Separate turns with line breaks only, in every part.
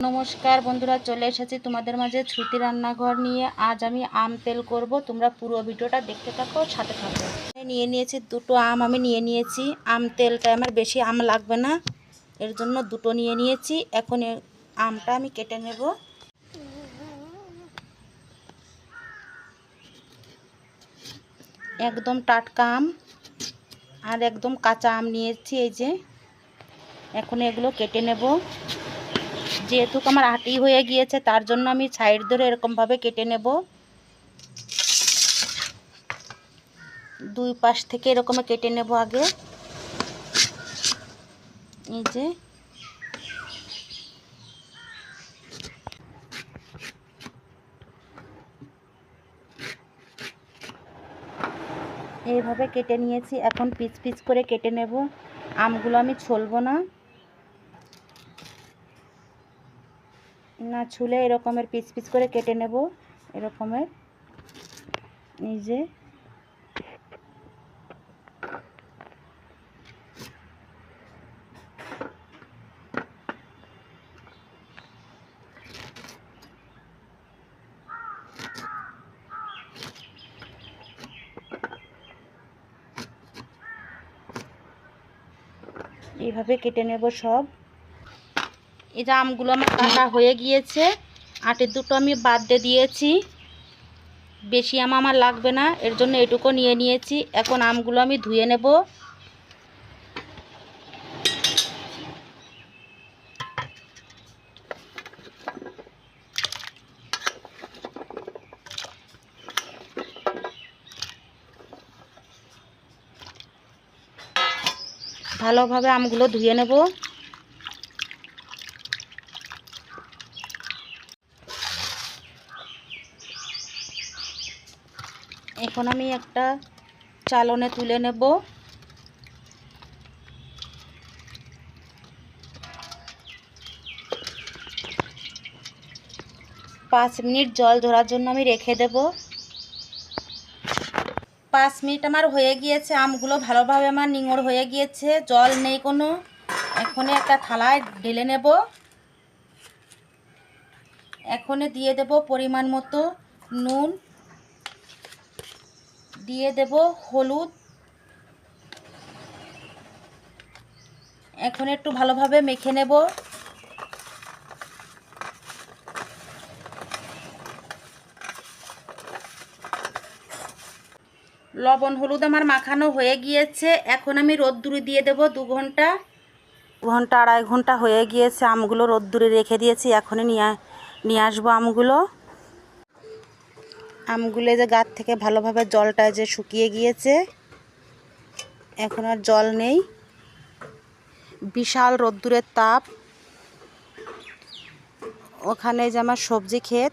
নমস্কার বন্ধুরা, চলে এসেছি তোমাদের মাঝে শ্রুতি রান্নাঘর নিয়ে। আজ আমি আম তেল করব। তোমরা পুরো ভিডিওটা দেখতে থাকো, সাথে থাকো। নিয়ে নিয়েছি দুটো আম, আমি নিয়ে নিয়েছি। আম তেলটা আমার বেশি আম লাগবে না, এর জন্য দুটো নিয়ে নিয়েছি। এখন আমটা আমি কেটে নেব। একদম টাটকা আম আর একদম কাঁচা আম নিয়েছি। এই যে এখন এগুলো কেটে নেব। যেহেতু আমার আটি হয়ে গিয়েছে, তার জন্য আমি সাইড ধরে এরকমভাবে কেটে নেব। দুই পাশ থেকে এরকম কেটে নেব আগে। এই যে এইভাবে কেটে নিয়েছি। এখন পিস পিস করে কেটে নেব। আমগুলো আমি ছুলবো না, ছুলে এরকমের পিস পিস করে কেটে নেব। এরকমের এই যে এইভাবে কেটে নেব সব। এই যে আমগুলো আমার কাটা হয়ে গিয়েছে, আটের দুটো আমি বাদ দিয়ে দিয়েছি। বেশি আম আমার লাগবে না, এর জন্য এটুকু নিয়ে নিয়েছি। এখন আমগুলো আমি ধুয়ে নেব। ভালোভাবে আমগুলো ধুয়ে নেব। এখন আমি একটা চালনে তুলে নেব। পাঁচ মিনিট জল ঝরার জন্য আমি রেখে দেব। 5 মিনিট আমার হয়ে গিয়েছে। আমগুলো ভালোভাবে আমার নিঙড় হয়ে গিয়েছে, জল নেই কোনো। এখন একটা থালায় ঢেলে নেব। এখন দিয়ে দেব পরিমাণ মতো নুন, দিয়ে দেব হলুদ। এখন একটু ভালোভাবে মেখে নেব। লবণ হলুদ আমার মাখানো হয়ে গিয়েছে। এখন আমি রোদ্দুরে দিয়ে দেব 2 ঘন্টা। আড়াই ঘন্টা হয়ে গিয়েছে। আমগুলো রোদ্দুরে রেখে দিয়েছি। এখনই নিয়ে আসবো আমগুলো। যে গাছ থেকে ভালোভাবে জলটা যে শুকিয়ে গিয়েছে, এখন আর জল নেই। বিশাল রোদ্দুরের তাপ। ওখানে যে আমার সবজি ক্ষেত,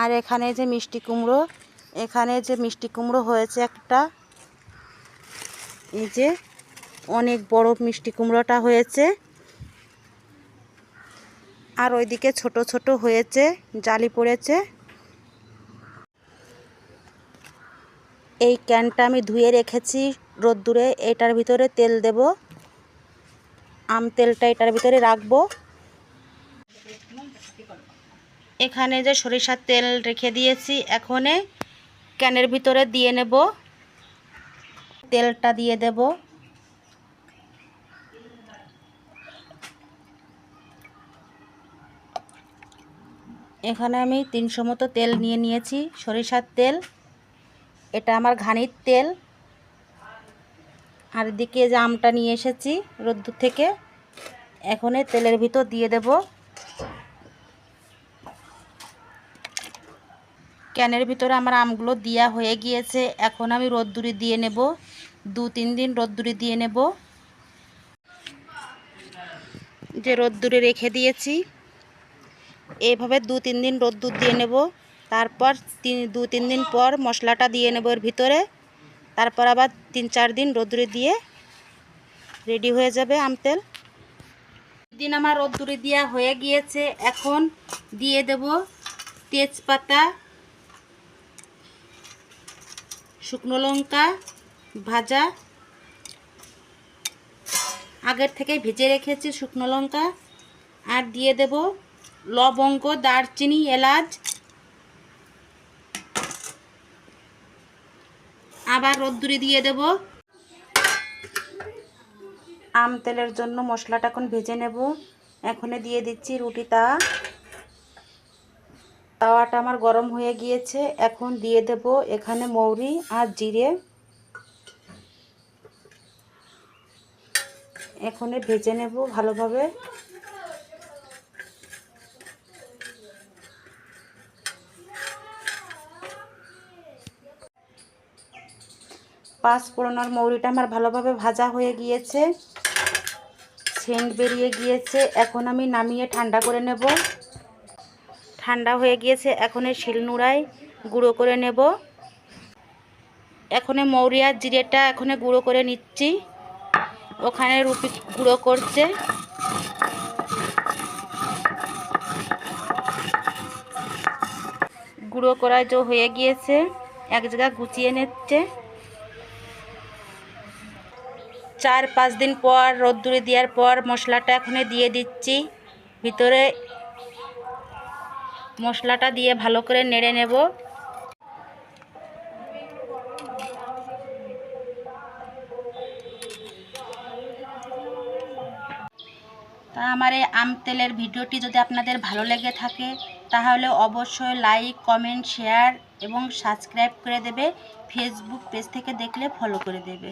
আর এখানে যে মিষ্টি কুমড়ো, এখানে যে মিষ্টি কুমড়ো হয়েছে একটা। এই যে অনেক বড় মিষ্টি কুমড়োটা হয়েছে। আর ওইদিকে ছোট ছোট হয়েছে, জালি পড়েছে। এই ক্যানটা আমি ধুয়ে রেখেছি রোদ্দুরে। এটার ভিতরে তেল দেব। আম তেলটা এটার ভিতরে রাখবো। এখানে যে সরিষার তেল রেখে দিয়েছি, এখন ক্যানের ভিতরে দিয়ে নেব। তেলটা দিয়ে দেব। এখানে আমি 300 মতো তেল নিয়ে নিয়েছি, সরিষার তেল। এটা আমার ঘানির তেল। আর এদিকে যে আমটা নিয়ে এসেছি রোদ্দুর থেকে, এখন তেলের ভিতর দিয়ে দেব। ক্যানের ভিতরে আমার আমগুলো দেওয়া হয়ে গিয়েছে। এখন আমি রোদ্দুরে দিয়ে নেব। 2-3 দিন রোদ্দুরে দিয়ে নেব। যে রোদ্দুরে রেখে দিয়েছি, এইভাবে 2-3 দিন রোদ্দুর দিয়ে নেব। তারপর 2-3 দিন পর মশলাটা দিয়ে নেব এর ভিতরে। তারপর আবার 3-4 দিন রোদ্দুরে দিয়ে রেডি হয়ে যাবে আম তেল। দিন আমার রোদ্দুরে দেওয়া হয়ে গিয়েছে। এখন দিয়ে দেব তেজপাতা, শুকনো লঙ্কা ভাজা, আগের থেকে ভেজে রেখেছি শুকনো লঙ্কা, আর দিয়ে দেব লবঙ্গ, দারচিনি, এলাচ। আবার রোদ্দুরে দিয়ে দেব। আম তেলের জন্য মশলাটা এখন ভেজে নেব। এখন দিয়ে দিচ্ছি রুটি তাওয়া। তাওয়াটা আমার গরম হয়ে গিয়েছে। এখন দিয়ে দেব এখানে মৌরি আর জিরে। এখন ভেজে নেব ভালোভাবে। পাঁচফোড়ন আর মৌরিটা আমার ভালোভাবে ভাজা হয়ে গিয়েছে, সেন্ট বেরিয়ে গিয়েছে। এখন আমি নামিয়ে ঠান্ডা করে নেব। ঠান্ডা হয়ে গিয়েছে, এখন শিলনোড়ায় গুঁড়ো করে নেব। এখন মৌরি আর জিরেটা এখন গুঁড়ো করে নিচ্ছি। ওখানে রুটি গুঁড়ো করছে। গুঁড়ো করা যে হয়ে গিয়েছে, এক জায়গায় গুছিয়ে নিচ্ছে। 4-5 দিন পর রোদ্দুরে দেওয়ার পর মশলাটা এখন দিয়ে দিচ্ছি ভিতরে। মশলাটা দিয়ে ভালো করে নেড়ে নেব। তা আমার এই আম তেলের ভিডিওটি যদি আপনাদের ভালো লেগে থাকে তাহলে অবশ্যই লাইক, কমেন্ট, শেয়ার এবং সাবস্ক্রাইব করে দেবে। ফেসবুক পেজ থেকে দেখলে ফলো করে দেবে।